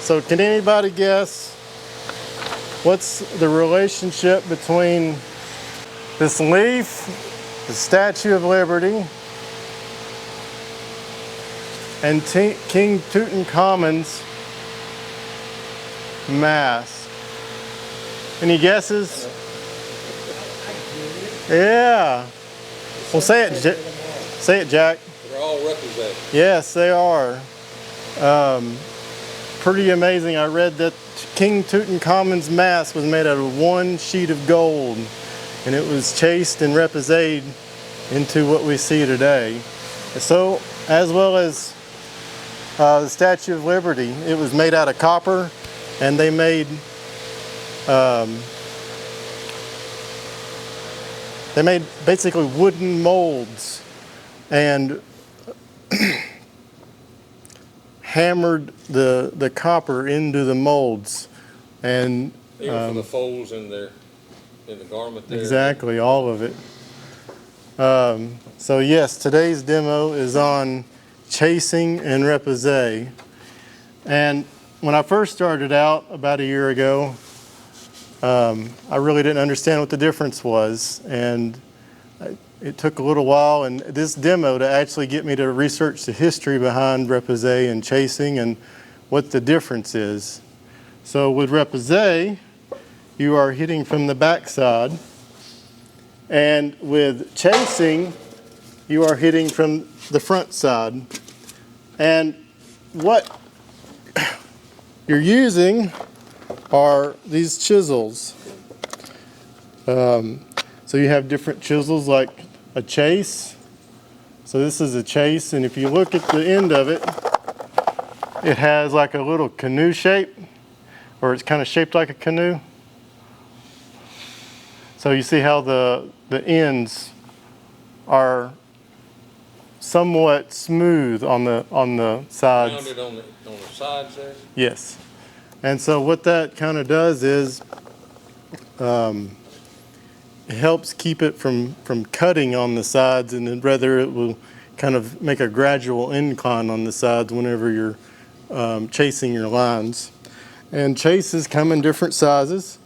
So can anybody guess what's the relationship between this leaf, the Statue of Liberty, and King Tutankhamun's mask? Any guesses? Yeah. Well, say it, Jack. They're all represented. Yes, they are. Pretty amazing. I read that King Tutankhamun's mask was made out of one sheet of gold, and it was chased and represented into what we see today. So, as well as the Statue of Liberty, it was made out of copper, and they made basically wooden molds and hammered the copper into the molds, and even for the folds in the garment there. Exactly, all of it. So yes, today's demo is on chasing and repoussé. And when I first started out about a year ago, I really didn't understand what the difference was, and it took a little while and this demo to actually get me to research the history behind repoussé and chasing and what the difference is. So with repoussé, you are hitting from the backside, and with chasing, you are hitting from the front side. And what you're using are these chisels. So you have different chisels like a chase. So this is a chase, and if you look at the end of it, it has like a little canoe shape, or it's kind of shaped like a canoe. So you see how the ends are somewhat smooth on the sides. Rounded on the sides there? Yes. And so what that kind of does is it helps keep it from cutting on the sides, and then rather it will kind of make a gradual incline on the sides whenever you're chasing your lines. And chases come in different sizes.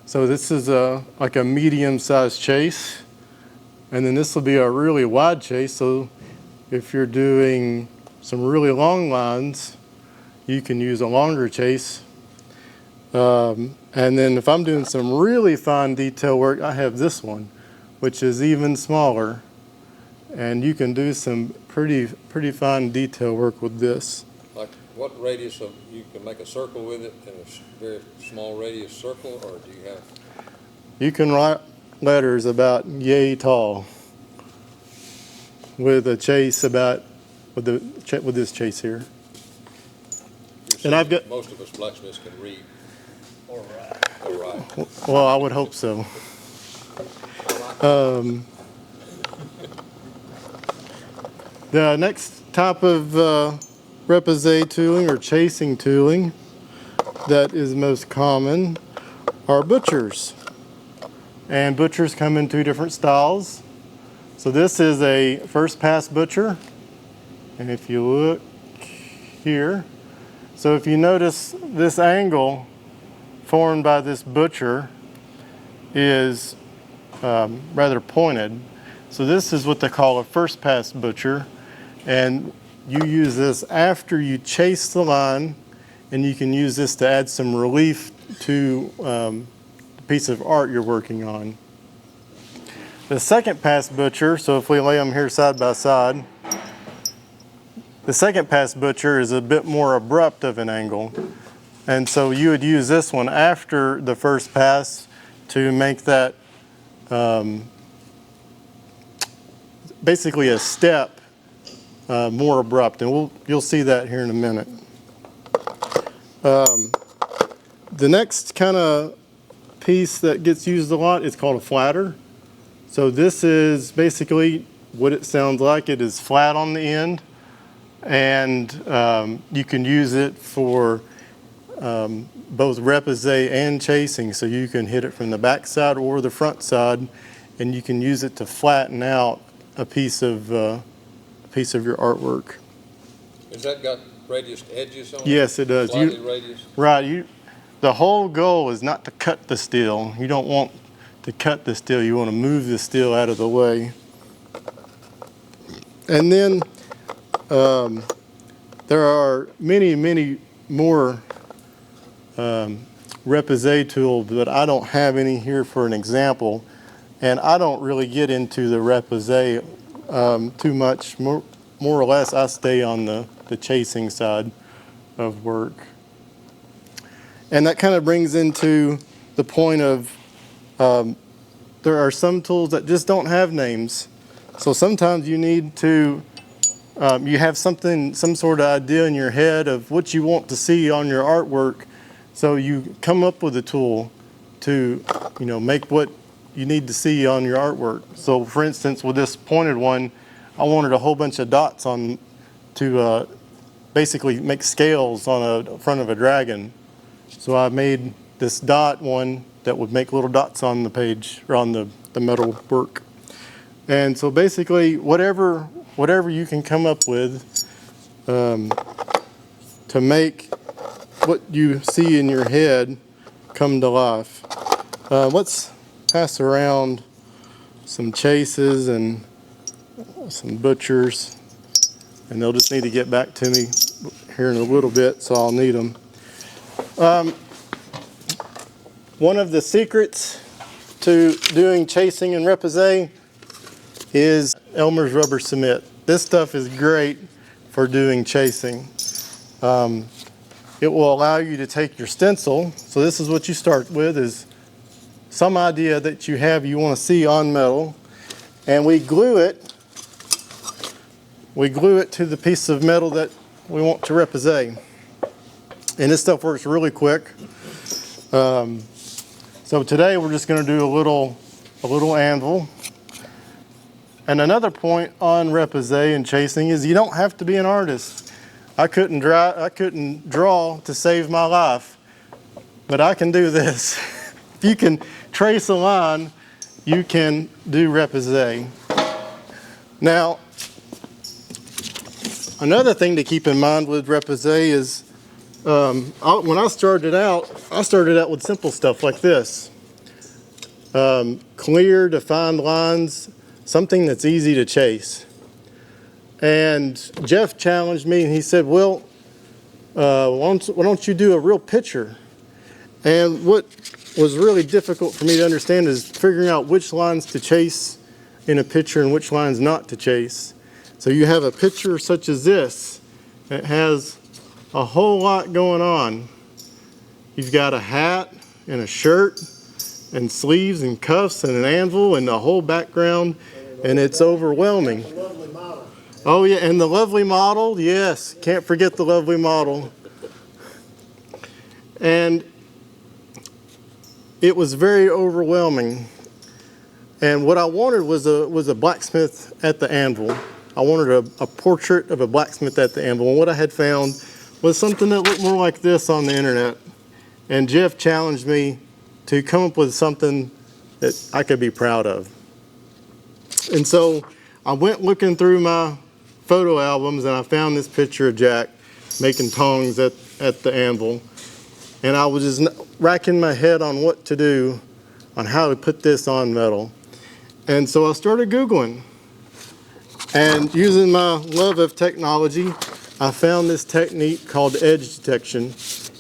So this is like a medium-sized chase, and then this will be a really wide chase. So if you're doing some really long lines, you can use a longer chase. And then if I'm doing some really fine detail work, I have this one, which is even smaller, and you can do some pretty fine detail work with this. Like what radius of, you can make a circle with it in a very small radius circle, or do you have? You can write letters about yay tall with a chase about, with this chase here. And I've got, most of us blacksmiths can read. Or write. Well, I would hope so. The next type of repoussé tooling or chasing tooling that is most common are butchers. And butchers come in two different styles. So this is a first pass butcher. And if you look here, so if you notice this angle formed by this butcher is rather pointed. So this is what they call a first pass butcher, and you use this after you chase the line, and you can use this to add some relief to the piece of art you're working on. The second pass butcher, so if we lay them here side by side, the second pass butcher is a bit more abrupt of an angle. And so you would use this one after the first pass to make that basically a step more abrupt, and you'll see that here in a minute. The next kind of piece that gets used a lot is called a flatter. So this is basically what it sounds like. It is flat on the end, and you can use it for both repoussé and chasing, so you can hit it from the back side or the front side, and you can use it to flatten out a piece of your artwork. Has that got radiused edges on it? Yes, it does. Slightly radiused? Right. The whole goal is not to cut the steel. You don't want to cut the steel. You want to move the steel out of the way. And then there are many, many more repoussé tools, but I don't have any here for an example. And I don't really get into the repoussé too much. More or less, I stay on the chasing side of work. And that kind of brings into the point of there are some tools that just don't have names. So sometimes you need to, you have some sort of idea in your head of what you want to see on your artwork. So you come up with a tool to, make what you need to see on your artwork. So for instance, with this pointed one, I wanted a whole bunch of dots to basically make scales on the front of a dragon. So I made this dot one that would make little dots on the page or on the metal work. And so basically whatever you can come up with to make what you see in your head come to life. Let's pass around some chases and some butchers, and they'll just need to get back to me here in a little bit, so I'll need them. One of the secrets to doing chasing and repoussé is Elmer's rubber cement. This stuff is great for doing chasing. It will allow you to take your stencil. So this is what you start with, is some idea that you have you want to see on metal, and we glue it to the piece of metal that we want to repoussé. And this stuff works really quick. So today we're just going to do a little anvil. And another point on repoussé and chasing is you don't have to be an artist. I couldn't draw to save my life, but I can do this. If you can trace a line, you can do repoussé. Now, another thing to keep in mind with repoussé is when I started out with simple stuff like this. Clear, defined lines, something that's easy to chase. And Jeff challenged me and he said, well, why don't you do a real picture? And what was really difficult for me to understand is figuring out which lines to chase in a picture and which lines not to chase. So you have a picture such as this, it has a whole lot going on. You've got a hat and a shirt and sleeves and cuffs and an anvil and the whole background, and it's overwhelming. Oh yeah, and the lovely model, yes, can't forget the lovely model. And it was very overwhelming. And what I wanted was a blacksmith at the anvil. I wanted a portrait of a blacksmith at the anvil. And what I had found was something that looked more like this on the internet. And Jeff challenged me to come up with something that I could be proud of. And so I went looking through my photo albums and I found this picture of Jack making tongs at the anvil. And I was just racking my head on what to do, on how to put this on metal. And so I started Googling. And using my love of technology, I found this technique called edge detection.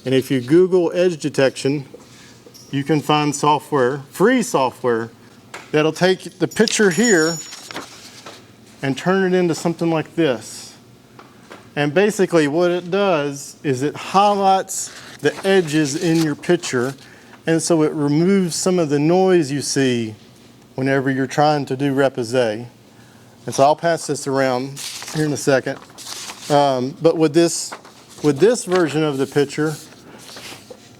And if you Google edge detection, you can find software, free software, that'll take the picture here and turn it into something like this. And basically what it does is it highlights the edges in your picture, and so it removes some of the noise you see whenever you're trying to do repoussé. And so I'll pass this around here in a second. But with this version of the picture,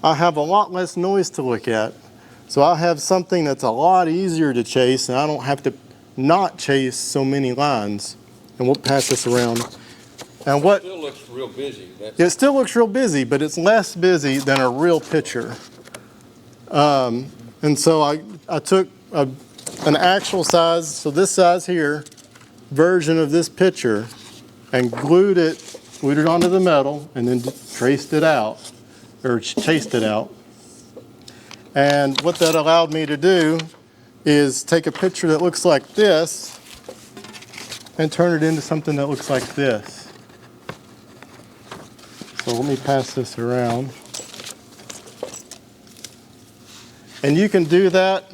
I have a lot less noise to look at. So I have something that's a lot easier to chase, and I don't have to not chase so many lines. And we'll pass this around. And what? It still looks real busy. It still looks real busy, but it's less busy than a real picture. And so I took an actual size, so this size here, version of this picture, and glued it glued it onto the metal, and then traced it out, or chased it out. And what that allowed me to do is take a picture that looks like this and turn it into something that looks like this. So let me pass this around. And you can do that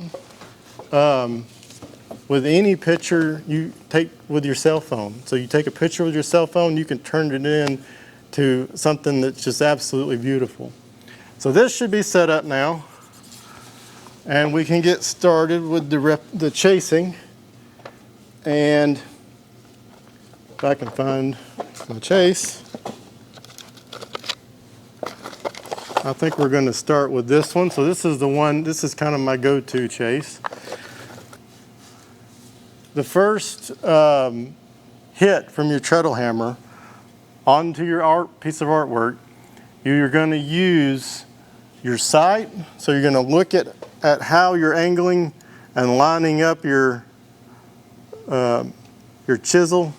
with any picture you take with your cell phone. So you take a picture with your cell phone, you can turn it in to something that's just absolutely beautiful. So this should be set up now, and we can get started with the chasing. And if I can find my chase, I think we're going to start with this one. So this is the one, this is kind of my go-to chase. The first hit from your treadle hammer onto your piece of artwork, you're going to use your sight. So you're going to look at how you're angling and lining up your chisel,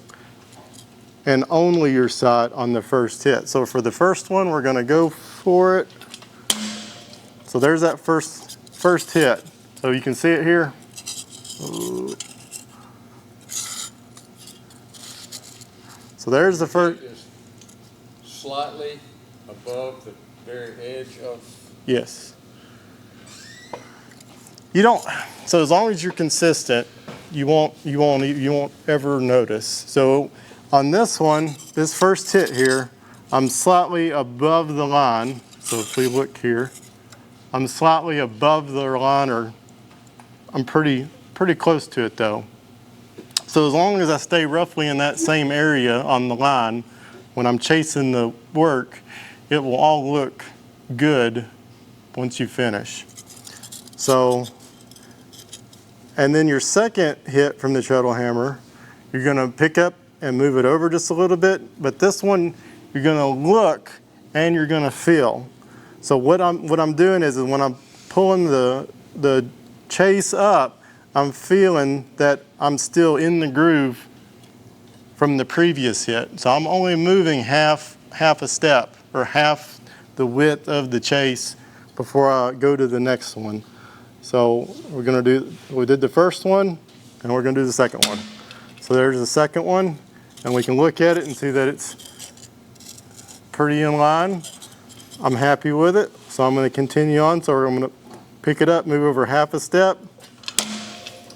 and only your sight on the first hit. So for the first one, we're going to go for it. So there's that first hit. So you can see it here. So there's the first. Is slightly above the very edge of. Yes. You don't. So as long as you're consistent, you won't ever notice. So on this one, this first hit here, I'm slightly above the line. So if we look here, I'm slightly above the line, or I'm pretty close to it though. So as long as I stay roughly in that same area on the line, when I'm chasing the work, it will all look good once you finish. So, and then your second hit from the treadle hammer, you're gonna pick up and move it over just a little bit, but this one, you're gonna look and you're gonna feel. So what I'm doing is when I'm pulling the chase up, I'm feeling that I'm still in the groove from the previous hit. So I'm only moving half a step, or half the width of the chase before I go to the next one. So we did the first one, and we're gonna do the second one. So there's the second one, and we can look at it and see that it's pretty in line. I'm happy with it, so I'm gonna continue on. So I'm gonna pick it up, move over half a step,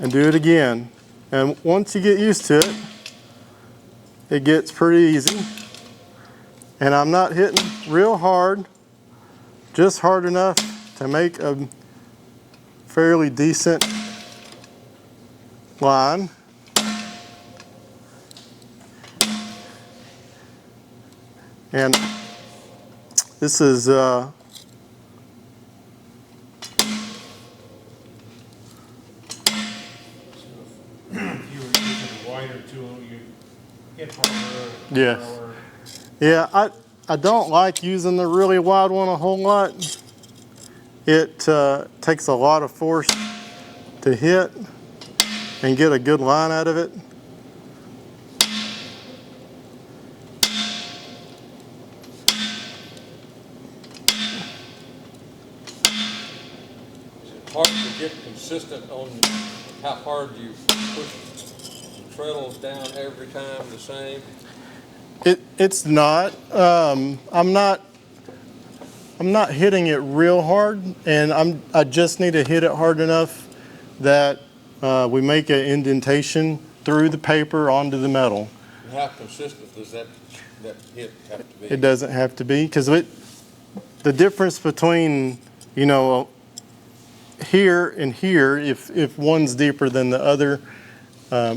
and do it again. And once you get used to it, it gets pretty easy. And I'm not hitting real hard, just hard enough to make a fairly decent line. And this is yes. Yeah, I don't like using the really wide one a whole lot. It takes a lot of force to hit and get a good line out of it. Is it hard to get consistent on how hard you push the treadles down every time the same? It's not. I'm not hitting it real hard, and I just need to hit it hard enough that we make an indentation through the paper onto the metal. And how consistent does that hit have to be? It doesn't have to be, because the difference between, you know, here and here, if one's deeper than the other,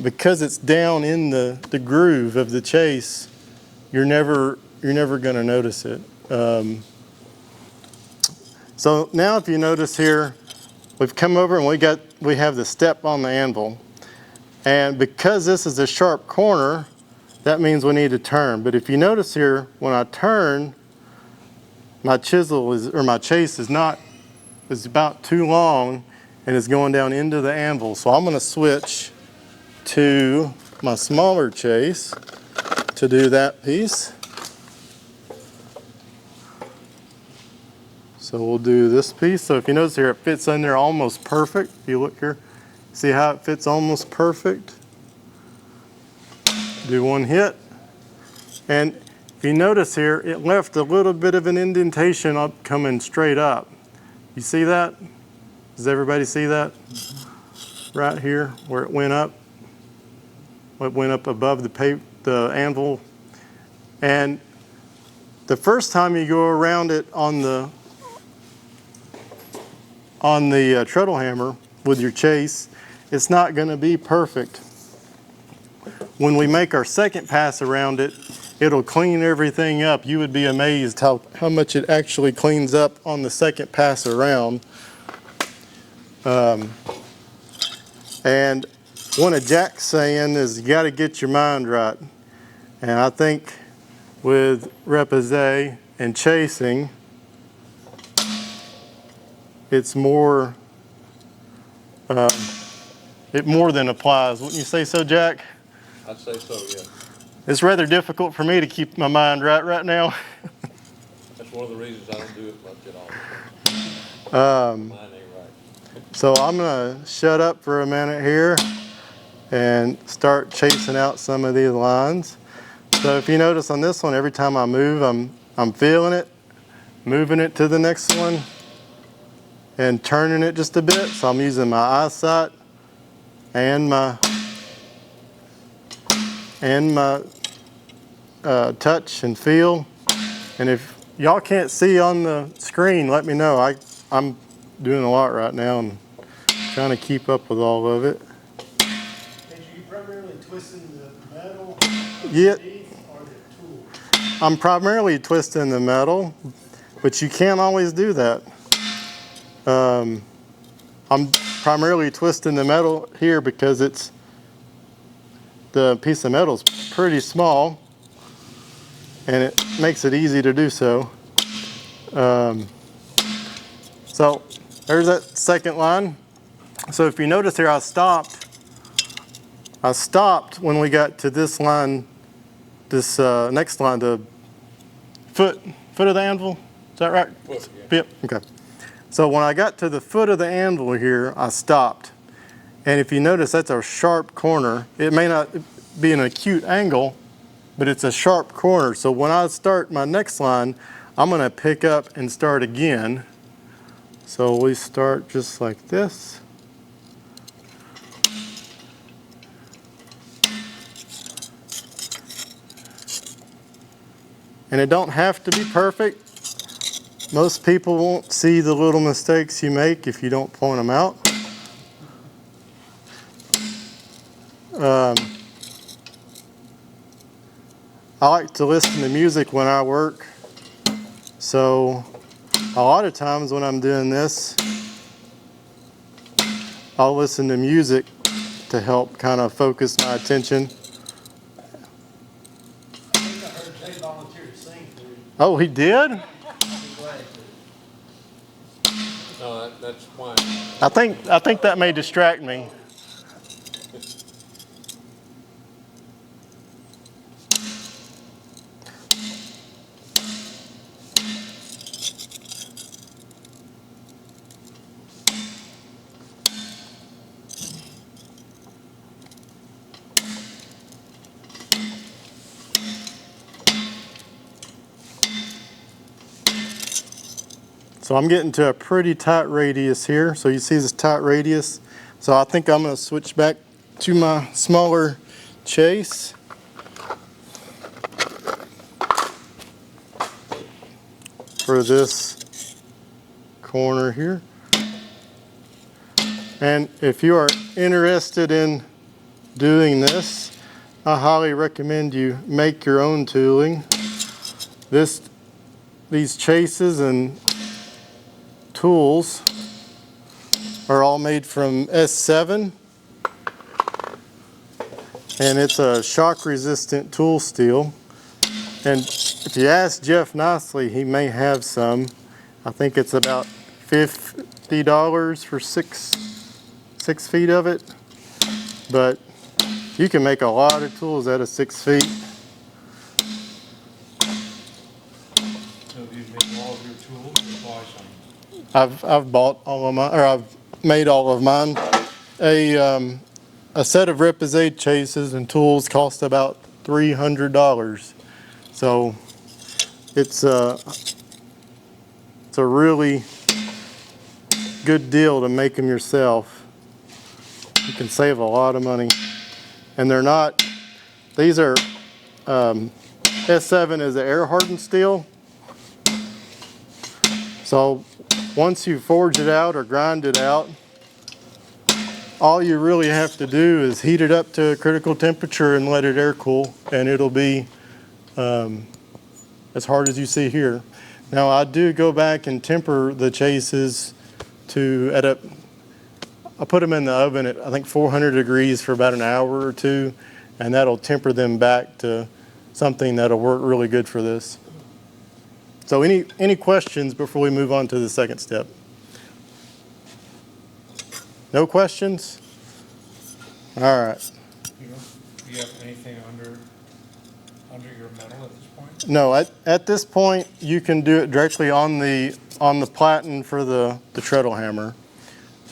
because it's down in the groove of the chase, you're never going to notice it. So now if you notice here, we've come over and we have the step on the anvil. And because this is a sharp corner, that means we need to turn. But if you notice here, when I turn, my chase is about too long and is going down into the anvil. So I'm going to switch to my smaller chase to do that piece. So we'll do this piece. So if you notice here, it fits in there almost perfect. If you look here, see how it fits almost perfect? Do one hit. And if you notice here, it left a little bit of an indentation up coming straight up. You see that? Does everybody see that? Right here where it went up. It went up above the anvil. And the first time you go around it on the treadle hammer with your chase, it's not going to be perfect. When we make our second pass around it, it'll clean everything up. You would be amazed how much it actually cleans up on the second pass around. And one of Jack's saying is you got to get your mind right. And I think with repoussé and chasing, it's more, it more than applies. Wouldn't you say so, Jack? I'd say so, yeah. It's rather difficult for me to keep my mind right now. That's one of the reasons I don't do it much at all. Mine ain't right. So I'm gonna shut up for a minute here and start chasing out some of these lines. So if you notice on this one, every time I move, I'm feeling it, moving it to the next one, and turning it just a bit. So I'm using my eyesight and my touch and feel. And if y'all can't see on the screen, let me know. I'm doing a lot right now and trying to keep up with all of it. And you primarily twisting the metal Yeah, or the tool? I'm primarily twisting the metal, but you can't always do that. I'm primarily twisting the metal here because the piece of metal is pretty small and it makes it easy to do so. So there's that second line. So if you notice here, I stopped when we got to this line, this next line, the foot of the anvil. Is that right? Foot, yeah. Yep, okay. So when I got to the foot of the anvil here, I stopped. And if you notice, that's a sharp corner. It may not be an acute angle, but it's a sharp corner. So when I start my next line, I'm gonna pick up and start again. So we start just like this. And it don't have to be perfect. Most people won't see the little mistakes you make if you don't point them out. I like to listen to music when I work. So a lot of times when I'm doing this, I'll listen to music to help kind of focus my attention. I think I heard Jay volunteer to sing for you. Oh, he did? I'd be glad to. No, that's fine. I think that may distract me. So I'm getting to a pretty tight radius here. So you see this tight radius. So I think I'm going to switch back to my smaller chase. For this corner here. And if you are interested in doing this, I highly recommend you make your own tooling. These chases and tools are all made from S7, and it's a shock resistant tool steel. And if you ask Jeff nicely, he may have some. I think it's about $50 for six feet of it, but you can make a lot of tools out of 6 feet. So do you make all of your tools or buy some? I've bought all of mine, or I've made all of mine. A set of Reposade chases and tools cost about $300. So it's a really good deal to make them yourself. You can save a lot of money. And they're not, these are, S7 is an air hardened steel. So once you forge it out or grind it out, all you really have to do is heat it up to a critical temperature and let it air cool, and it'll be as hard as you see here. Now I do go back and temper the chases to I put them in the oven at I think 400 degrees for about an hour or two, and that'll temper them back to something that'll work really good for this. So any questions before we move on to the second step? No questions? All right. Do you have anything under your metal at this point? No, at this point you can do it directly on the platen for the treadle hammer.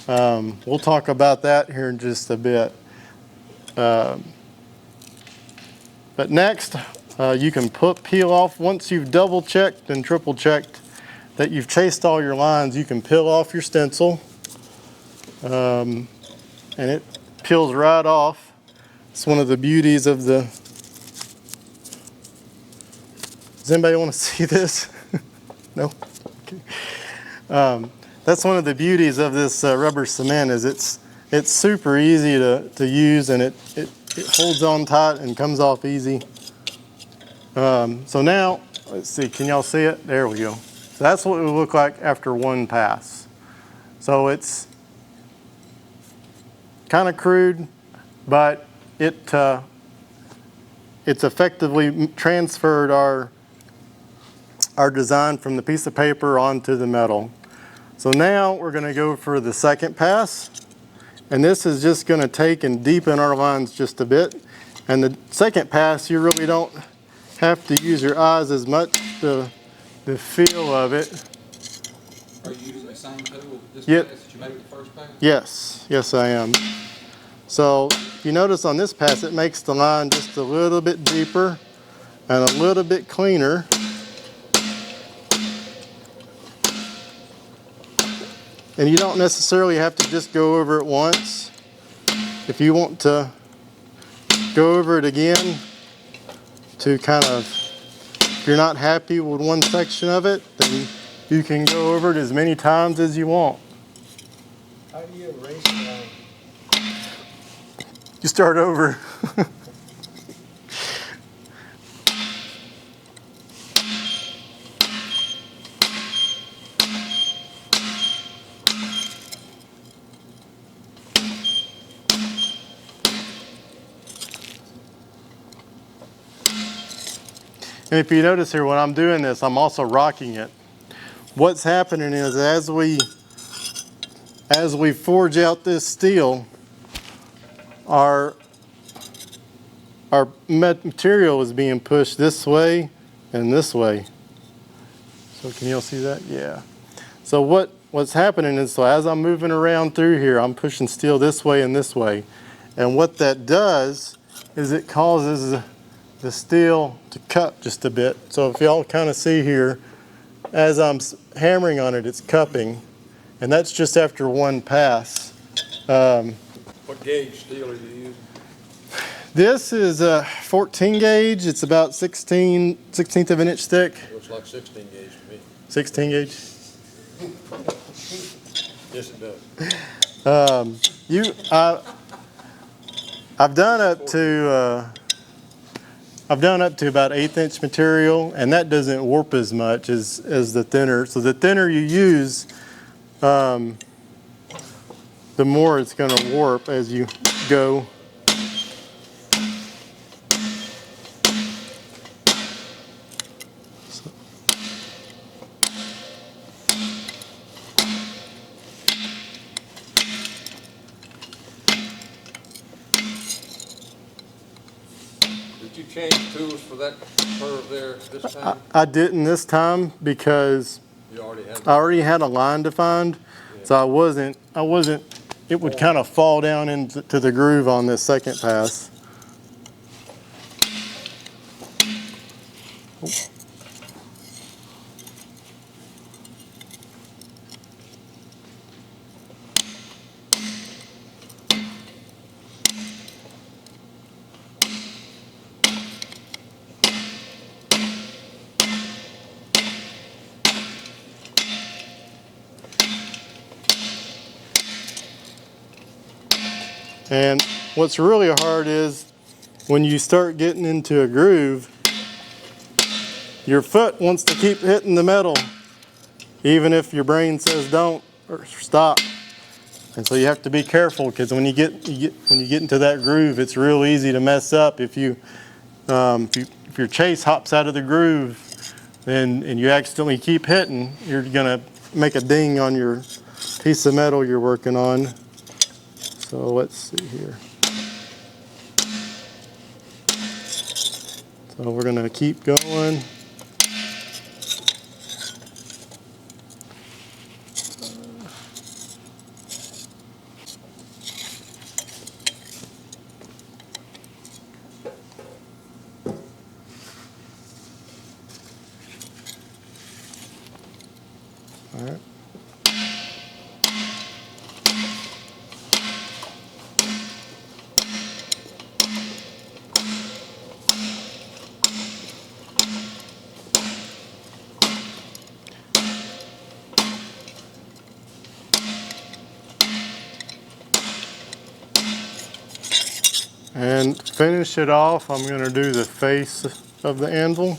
We'll talk about that here in just a bit. But next, you can peel off, once you've double checked and triple checked that you've chased all your lines, you can peel off your stencil. And it peels right off. It's one of the beauties of the... Does anybody want to see this? No? Okay. That's one of the beauties of this rubber cement is it's super easy to use, and it holds on tight and comes off easy. So now, let's see, can y'all see it? There we go. So that's what it would look like after one pass. So it's kind of crude, but it's effectively transferred our design from the piece of paper onto the metal. So now we're going to go for the second pass, and this is just going to take and deepen our lines just a bit. And the second pass, you really don't have to use your eyes as much. The feel of it. Are you using the same tool this Yep. pass that you made the first pass? Yes I am. So if you notice on this pass, it makes the line just a little bit deeper and a little bit cleaner. And you don't necessarily have to just go over it once. If you want to go over it again to kind of, if you're not happy with one section of it, then you can go over it as many times as you want. How do you erase the line? You start over. And if you notice here, when I'm doing this, I'm also rocking it. What's happening is as we forge out this steel, our material is being pushed this way and this way. So can y'all see that? Yeah. So what's happening is, so as I'm moving around through here, I'm pushing steel this way and this way. And what that does is it causes the steel to cup just a bit. So if y'all kind of see here, as I'm hammering on it, it's cupping. And that's just after one pass. What gauge steel are you using? This is a 14 gauge. It's about 16th of an inch thick. Looks like 16 gauge to me. 16 gauge. Yes, it does. I've done up to about 1/8 inch material, and that doesn't warp as much as the thinner. So the thinner you use, the more it's going to warp as you go. Did you change tools for that curve there this time? I didn't this time because You already have. I already had a line defined, so I wasn't, it would kind of fall down into the groove on this second pass. And what's really hard is when you start getting into a groove, your foot wants to keep hitting the metal, even if your brain says don't or stop. And so you have to be careful, because when you get into that groove, it's real easy to mess up. If your chase hops out of the groove, and you accidentally keep hitting, you're gonna make a ding on your piece of metal you're working on. So let's see here. So we're gonna keep going. All right. And to finish it off, I'm going to do the face of the anvil.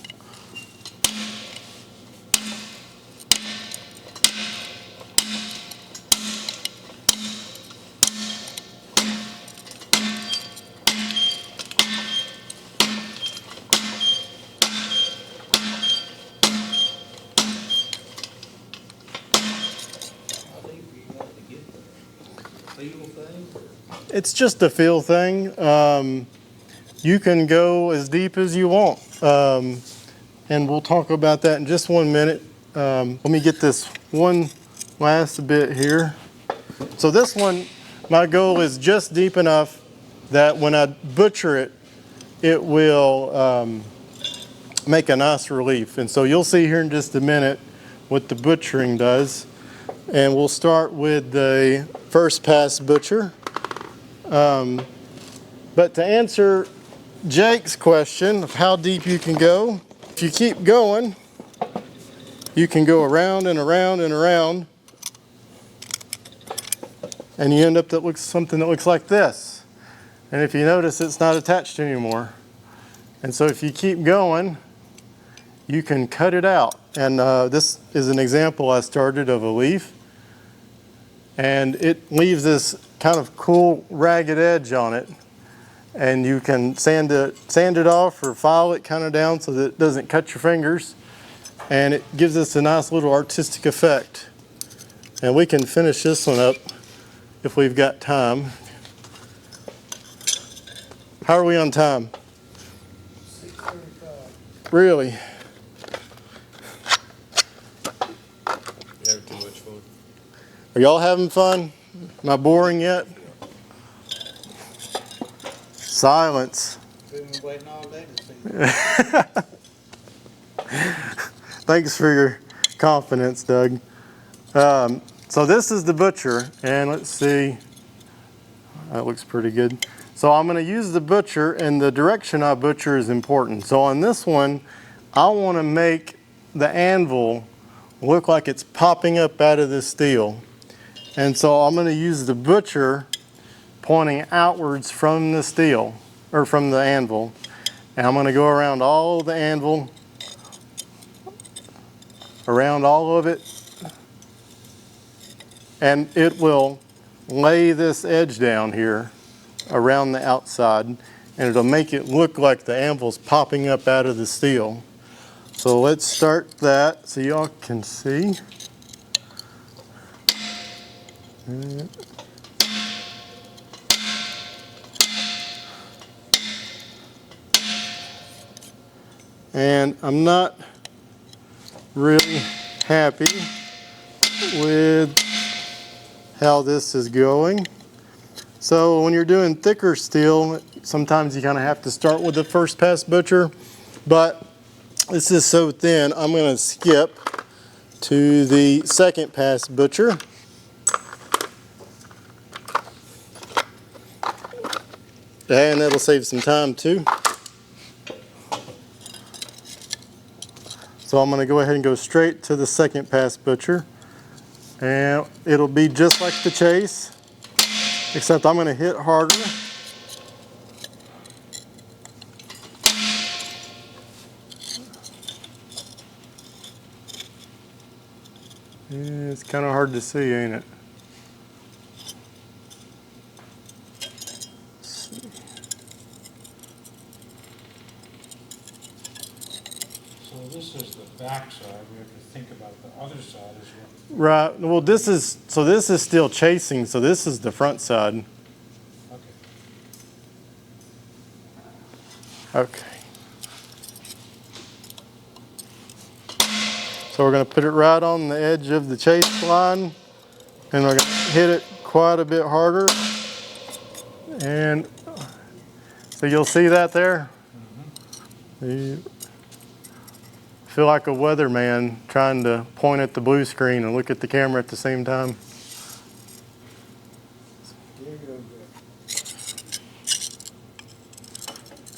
It's just a feel thing. You can go as deep as you want. And we'll talk about that in just 1 minute. Let me get this one last bit here. So this one, my goal is just deep enough that when I butcher it, it will make a nice relief. And so you'll see here in just a minute what the butchering does. And we'll start with the first pass butcher. But to answer Jake's question of how deep you can go, if you keep going, you can go around and around and around, and you end up with something that looks like this. And if you notice, it's not attached anymore. And so if you keep going, you can cut it out. And this is an example I started of a leaf. And it leaves this kind of cool ragged edge on it. And you can sand it off or file it kind of down so that it doesn't cut your fingers. And it gives us a nice little artistic effect. And we can finish this one up if we've got time. How are we on time? 6:35. Really? You having too much fun? Are y'all having fun? Am I boring yet? Silence. We've been waiting all day to see. Thanks for your confidence, Doug. So this is the butcher, and let's see. That looks pretty good. So I'm going to use the butcher, and the direction I butcher is important. So on this one, I want to make the anvil look like it's popping up out of the steel. And so I'm going to use the butcher pointing outwards from the steel, or from the anvil. And I'm going to go around all the anvil, around all of it, and it will lay this edge down here around the outside, and it'll make it look like the anvil's popping up out of the steel. So let's start that so y'all can see. And I'm not really happy with how this is going. So when you're doing thicker steel, sometimes you kind of have to start with the first pass butcher, but this is so thin, I'm going to skip to the second pass butcher. And that'll save some time too. So I'm going to go ahead and go straight to the second pass butcher. And it'll be just like the chase, except I'm going to hit harder. Yeah, it's kind of hard to see, ain't it? So this is the back side, we have to think about the other side as well. Right. Well, this is still chasing, so this is the front side. Okay. Okay. So we're going to put it right on the edge of the chase line, and we're going to hit it quite a bit harder. And so you'll see that there. You feel like a weatherman trying to point at the blue screen and look at the camera at the same time.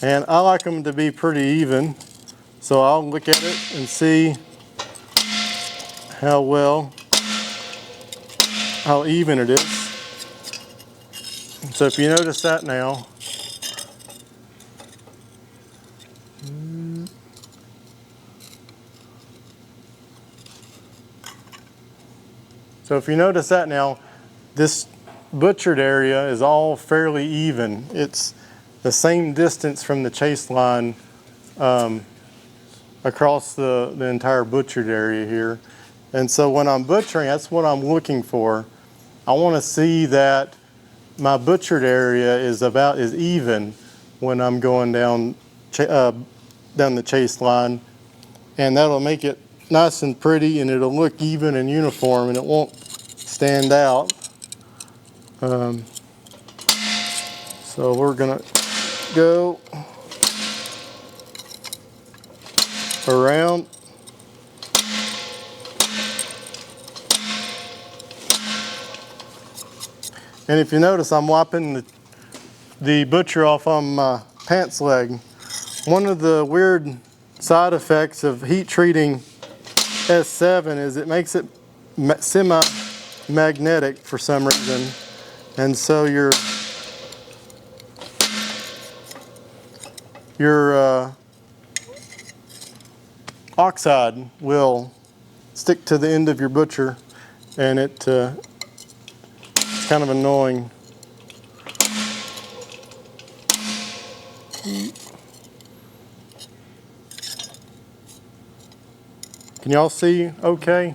And I like them to be pretty even, so I'll look at it and see how even it is. So if you notice that now, this butchered area is all fairly even. It's the same distance from the chase line across the entire butchered area here. And so when I'm butchering, that's what I'm looking for. I want to see that my butchered area is about as even when I'm going down the chase line, and that'll make it nice and pretty, and it'll look even and uniform, and it won't stand out. So we're gonna go around. And if you notice, I'm wiping the butcher off on my pants leg. One of the weird side effects of heat treating S7 is it makes it semi-magnetic for some reason. And so your oxide will stick to the end of your butcher, and it's kind of annoying. Can y'all see okay?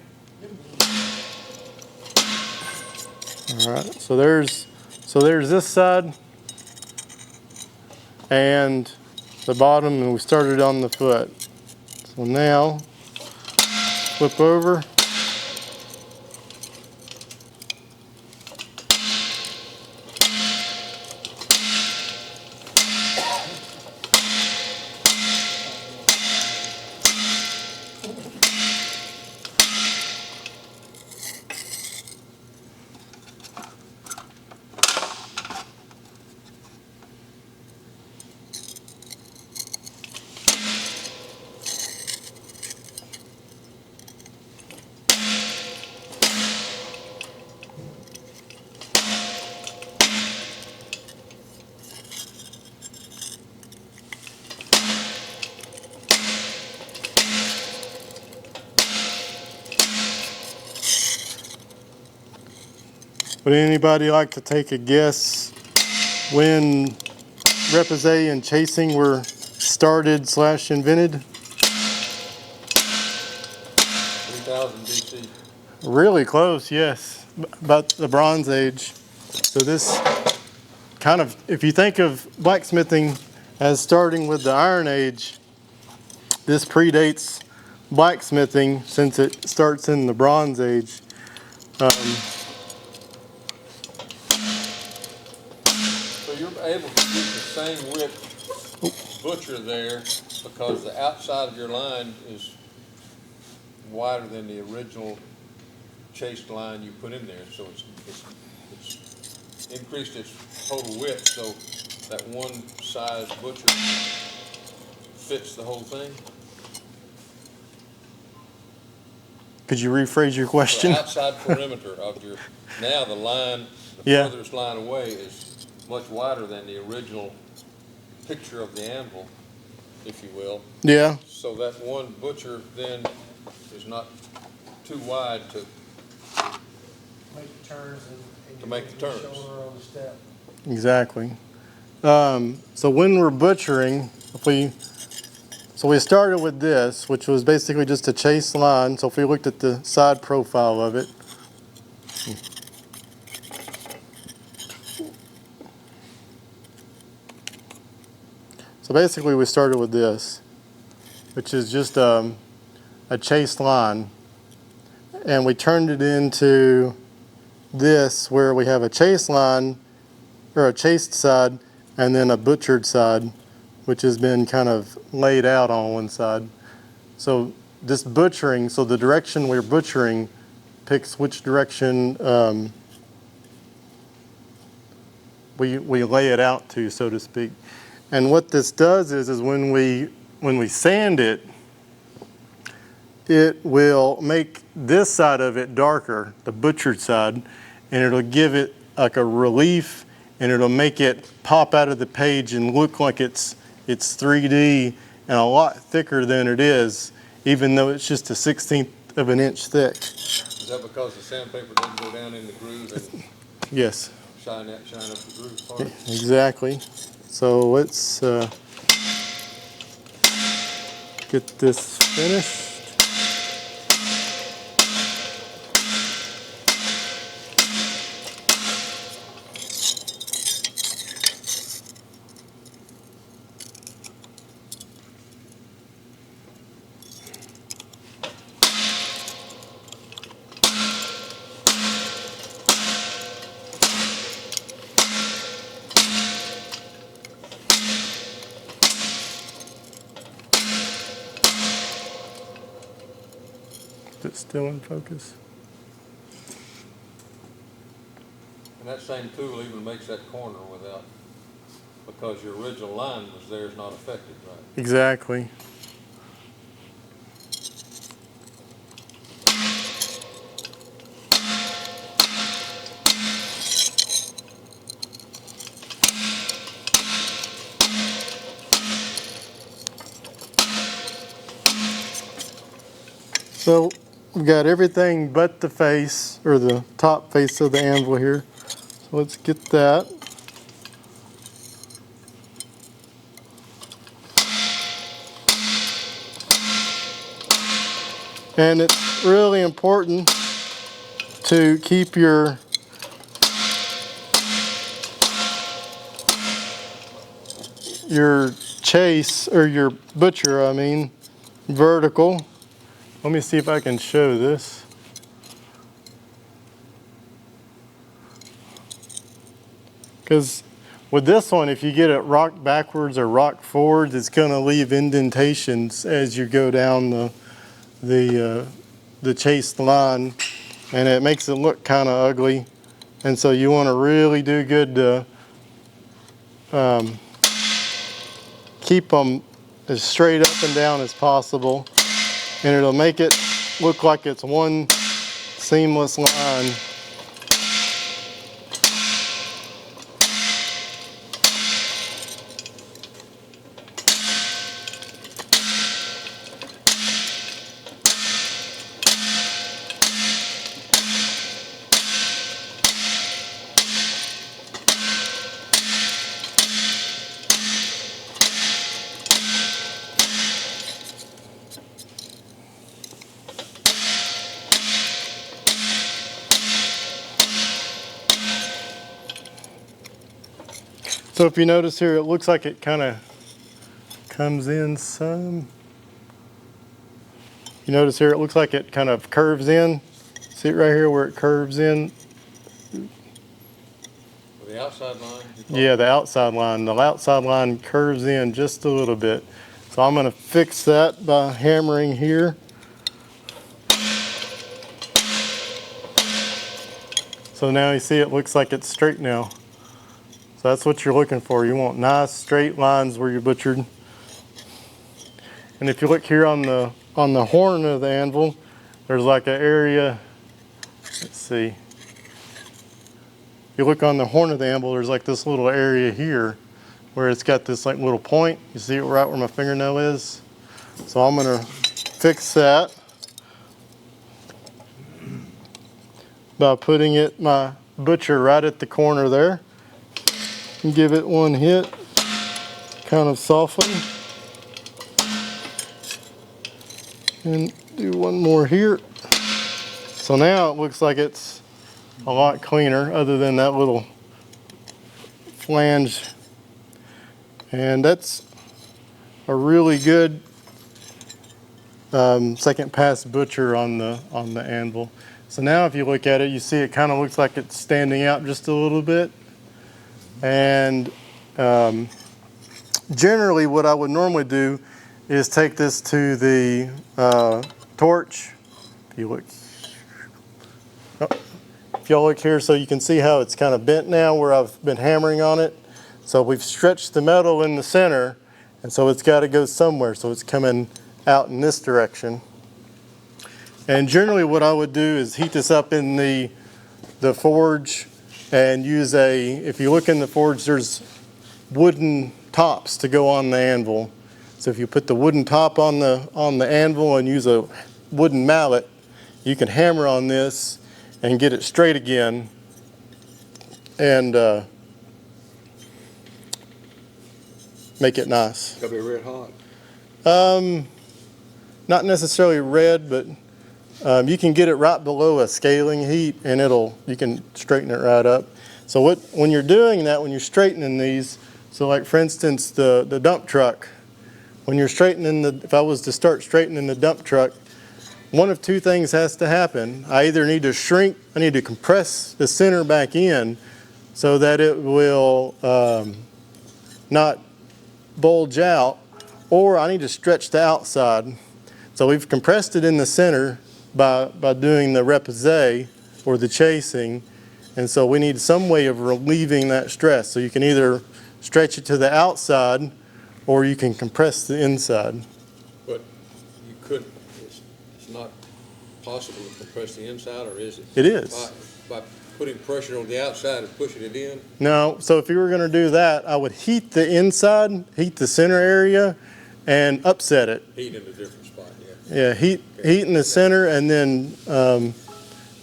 All right, so there's this side and the bottom, and we started on the foot. So now flip over. Would anybody like to take a guess when repoussé and chasing were started / invented? 3000 BC. Really close, yes, about the Bronze Age. So this kind of, if you think of blacksmithing as starting with the Iron Age, this predates blacksmithing, since it starts in the Bronze Age, So you're able to get the same width butcher there because the outside of your line is wider than the original chased line you put in there. So it's increased its total width, so that one size butcher fits the whole thing. could you rephrase your question? The outside perimeter of your, now the line, the Yeah. furthest line away is much wider than the original picture of the anvil, if you will. Yeah, So that one butcher then is not too wide to, Make the turns and To make the turns. shoulder on the step. exactly. So when we're butchering, so we started with this, which was basically just a chase line. So if we looked at the side profile of it, so basically we started with this, which is just a chase line, and we turned it into this, where we have a chase line, or a chased side, and then a butchered side, which has been kind of laid out on one side. So this butchering, so the direction we're butchering picks which direction we lay it out to, so to speak. And what this does is when we sand it, it will make this side of it darker, the butchered side, and it'll give it like a relief, and it'll make it pop out of the page and look like it's 3D and a lot thicker than it is, even though it's just a 1/16 of an inch thick. is that because the sandpaper doesn't go down in the groove and Yes, shine up the groove part? exactly. So let's get this finished. Is it still in focus? And that same tool even makes that corner without, because your original line was there is not affected, right? Exactly. So we've got everything but the face, or the top face of the anvil here. So let's get that. And it's really important to keep your chase, or your butcher, I mean, vertical. Let me see if I can show this. Because with this one, if you get it rocked backwards or rocked forwards, it's going to leave indentations as you go down the chased line, and it makes it look kind of ugly. And so you want to really do good to keep them as straight up and down as possible, and it'll make it look like it's one seamless line. So if you notice here, it looks like it kind of comes in some. You notice here it looks like it kind of curves in. See it right here where it curves in? The outside line? Yeah, the outside line. The outside line curves in just a little bit. So I'm going to fix that by hammering here. So now you see it looks like it's straight now. So that's what you're looking for. You want nice straight lines where you're butchered. And if you look here on the horn of the anvil, there's like an area. Let's see. If you look on the horn of the anvil, there's like this little area here where it's got this like little point. You see it right where my fingernail is? So I'm gonna fix that by putting my butcher right at the corner there. And give it one hit, kind of soften. And do one more here. So now it looks like it's a lot cleaner other than that little flange. And that's a really good second pass butcher on the anvil. So now if you look at it, you see it kind of looks like it's standing out just a little bit. And generally what I would normally do is take this to the torch. If you look, if y'all look here, so you can see how it's kind of bent now where I've been hammering on it. So we've stretched the metal in the center, and so it's got to go somewhere. So it's coming out in this direction. And generally what I would do is heat this up in the forge and use if you look in the forge, there's wooden tops to go on the anvil. So if you put the wooden top on the anvil and use a wooden mallet, you can hammer on this and get it straight again. And make it nice. Gotta be red hot. Not necessarily red, but you can get it right below a scaling heat, and you can straighten it right up. So when you're doing that, when you're straightening these, so like for instance the dump truck, when you're straightening if I was to start straightening the dump truck, one of two things has to happen. I either need to shrink, I need to compress the center back in so that it will not bulge out, or I need to stretch the outside. So we've compressed it in the center by doing the repoussé or the chasing, and so we need some way of relieving that stress. So you can either stretch it to the outside or you can compress the inside. But you couldn't, it's not possible to compress the inside, or is it? It is. By putting pressure on the outside and pushing it in? No, so if you were going to do that, I would heat the inside, heat the center area, and upset it. Heat in a different spot, yeah. Yeah, heat in the center, and then,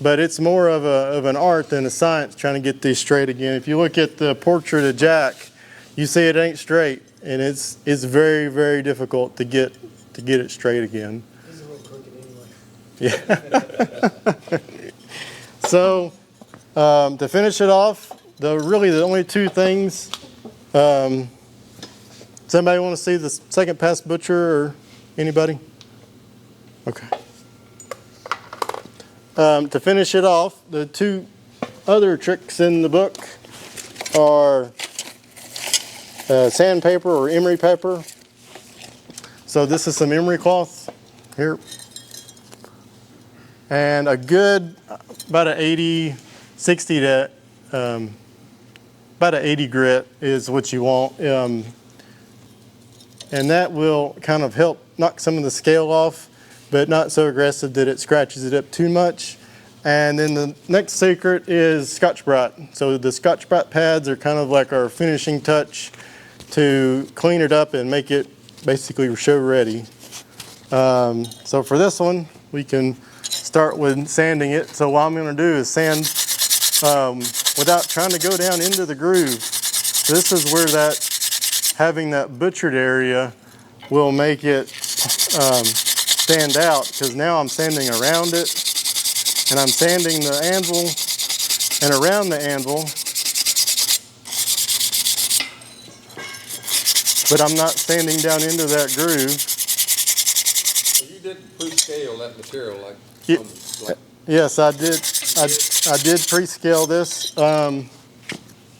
but it's more of an art than a science trying to get these straight again. If you look at the portrait of Jack, you see it ain't straight, and it's very, very difficult to get it straight again. He's a little crooked anyway. Yeah. So to finish it off, really the only two things. Does anybody want to see the second pass butcher, or anybody? Okay. To finish it off, the two other tricks in the book are sandpaper or emery paper. So this is some emery cloth here. And a good, about an 60 to, about an 80 grit is what you want. And that will kind of help knock some of the scale off, but not so aggressive that it scratches it up too much. And then the next secret is Scotch-Brite. So the Scotch-Brite pads are kind of like our finishing touch to clean it up and make it basically show ready. So for this one, we can start with sanding it. So what I'm going to do is sand without trying to go down into the groove. This is where having that butchered area will make it stand out, because now I'm sanding around it, and I'm sanding the anvil and around the anvil, but I'm not sanding down into that groove. So you didn't pre-scale scale that material like, Yeah. like Yes, I did. I did pre-scale this. I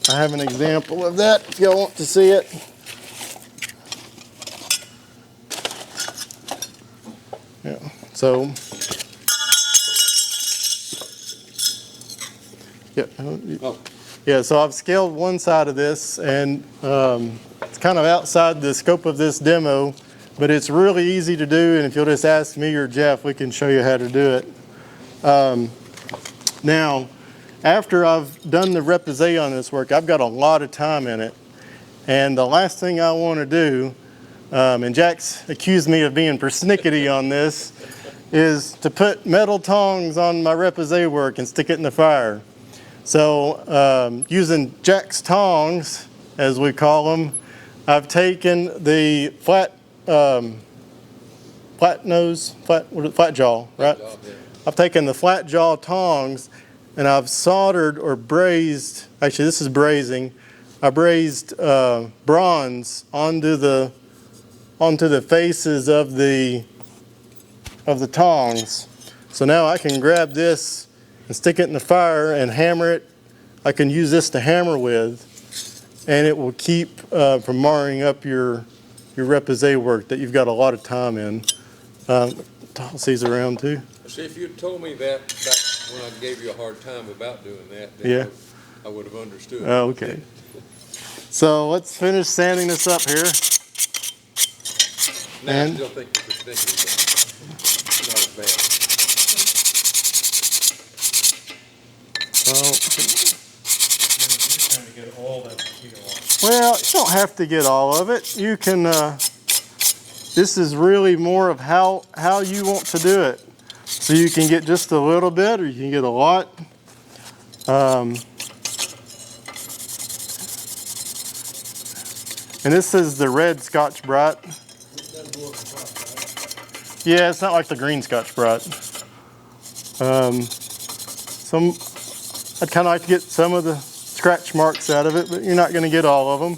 have an example of that if y'all want to see it. Yeah. So. Yeah. oh, Yeah. So I've scaled one side of this, and it's kind of outside the scope of this demo, but it's really easy to do. And if you'll just ask me or Jeff, we can show you how to do it. Now, after I've done the repoussé on this work, I've got a lot of time in it. And the last thing I want to do, and Jack's accused me of being persnickety on this, is to put metal tongs on my repoussé work and stick it in the fire. So using Jack's tongs, as we call them, I've taken the flat jaw, right? job, yeah. I've taken the flat jaw tongs and I've soldered or brazed, actually this is brazing, I brazed bronze onto the faces of the tongs. So now I can grab this and stick it in the fire and hammer it. I can use this to hammer with, and it will keep from marring up your repoussé work that you've got a lot of time in. Toss these around too. See, if you'd told me that back when I gave you a hard time about doing that, then Yeah. I would have understood. Oh, okay. So let's finish sanding this up here. Now, I And- still think it's ridiculous, but not as bad. So, You're trying to get all that material off. well, you don't have to get all of it. You can, this is really more of how you want to do it. So you can get just a little bit or you can get a lot. And this is the red Scotch-Brite. Yeah, it's not like the green Scotch-Brite. I'd kind of like to get some of the scratch marks out of it, but you're not going to get all of them.